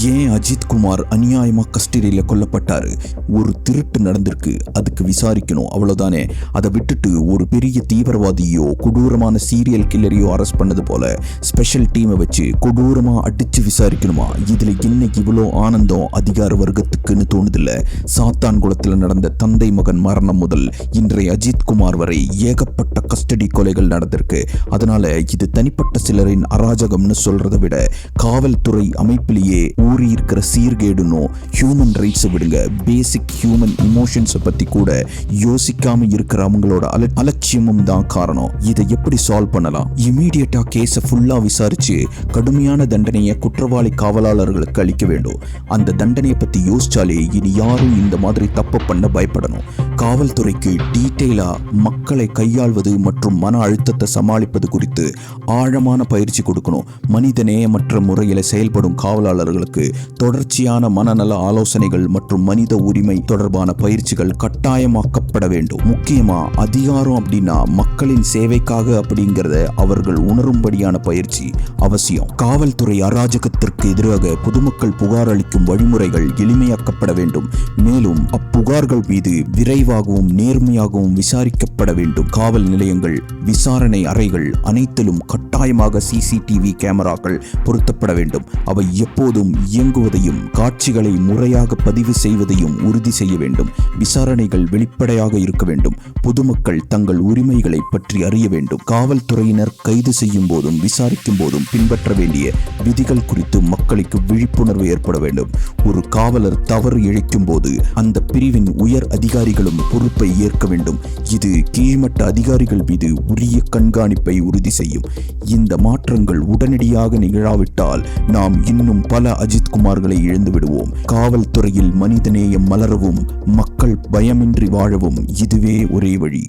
ஏன் அஜித் குமார் அநியாயமா கஸ்டடியில கொல்லப்பட்டாரு? ஒரு திருட்டு நடந்திருக்கு, அதுக்கு விசாரிக்கணும், அவ்வளவுதானே. அதை விட்டுட்டு ஒரு பெரிய தீவிரவாதியோ கொடூரமான சீரியல் கில்லரையோ அரெஸ்ட் பண்ணது போல ஸ்பெஷல் டீமை வச்சு கொடூரமா அடிச்சு விசாரிக்கணுமா? இதுல என்ன இவ்வளோ ஆனந்தம் அதிகார வர்க்கத்துக்குன்னு தோணுதில்ல. சாத்தான் குளத்தில் நடந்த தந்தை மகன் மரணம் முதல் இன்றைய அஜித் குமார் வரை ஏகப்பட்ட கஸ்டடி கொலைகள் நடந்திருக்கு. அதனால இது தனிப்பட்ட சிலரின் அராஜகம்னு சொல்றதை விட காவல்துறை அமைப்பிலேயே ஊறி இருக்கிற சீர்கேடுனோ ஹியூமன் ரைட்ஸை விடுங்க, பேசிக் ஹியூமன் இமோஷன்ஸை பத்தி கூட யோசிக்காம இருக்கிற அவங்களோட அலட்சியமும் தான் காரணம். இதை எப்படி சால்வ் பண்ணலாம்? இமீடியட்டா கேஸை ஃபுல்லா விசாரிச்சு கடுமையான தண்டனையை குற்றவாளி காவலாளர்களுக்கு அளிக்க வேண்டும். அந்த தண்டனையை பத்தி யோசிச்சாலே இனி யாரும் இந்த மாதிரி தப்பு பண்ண பயப்படணும். காவல்துறைக்கு டீட்டெயிலா மக்களை கையாள்வது மற்றும் மன அழுத்தத்தை சமாளிப்பது குறித்து ஆழமான பயிற்சி கொடுக்கணும். மனிதநேயமற்ற முறையில செயல்படும் காவலாளர்களுக்கு தொடர்ச்சியான மனநல ஆலோசனைகள் மற்றும் மனித உரிமை தொடர்பான பயிற்சிகள் கட்டாயமாக்கப்பட வேண்டும். முக்கியமா அதிகாரம் அப்படின்னா மக்களின் சேவைக்காக அப்படிங்கறத அவர்கள் உணரும்படியான பயிற்சி அவசியம். காவல்துறை அராஜகத்திற்கு எதிராக பொதுமக்கள் புகார் அளிக்கும் வழிமுறைகள் எளிமையாக்கப்பட வேண்டும். மேலும் அப்புகார்கள் மீது விரைவாகவும் நேர்மையாகவும் விசாரிக்கப்பட வேண்டும். காவல் நிலையங்கள், விசாரணை அறைகள் அனைத்திலும் கட்டாயமாக சிசிடிவி கேமராக்கள் பொருத்தப்பட வேண்டும். அவை எப்போதும் இயங்குவதையும் காட்சிகளை முறையாக பதிவு செய்வதையும் உறுதி செய்ய வேண்டும். விசாரணைகள் வெளிப்படையாக இருக்க வேண்டும். பொதுமக்கள் தங்கள் உரிமைகளை பற்றி அறிய வேண்டும். காவல்துறையினர் கைது செய்யும் போதும் விசாரிக்கும் போதும் பின்பற்ற வேண்டிய விதிகள் குறித்து மக்களுக்கு விழிப்புணர்வு ஏற்பட வேண்டும். ஒரு காவலர் தவறு இழைக்கும் போது அந்த பிரிவின் உயர் அதிகாரிகளும் பொறுப்பை ஏற்க வேண்டும். இது கீழ்மட்ட அதிகாரிகள் மீது உரிய கண்காணிப்பை உறுதி செய்யும். இந்த மாற்றங்கள் உடனடியாக நிகழாவிட்டால் நாம் இன்னும் பல அஜித் குமார்களை இழந்து விடுவோம். காவல்துறையில் மனிதநேயம் மலரவும் மக்கள் பயமின்றி வாழவும் இதுவே ஒரே வழி.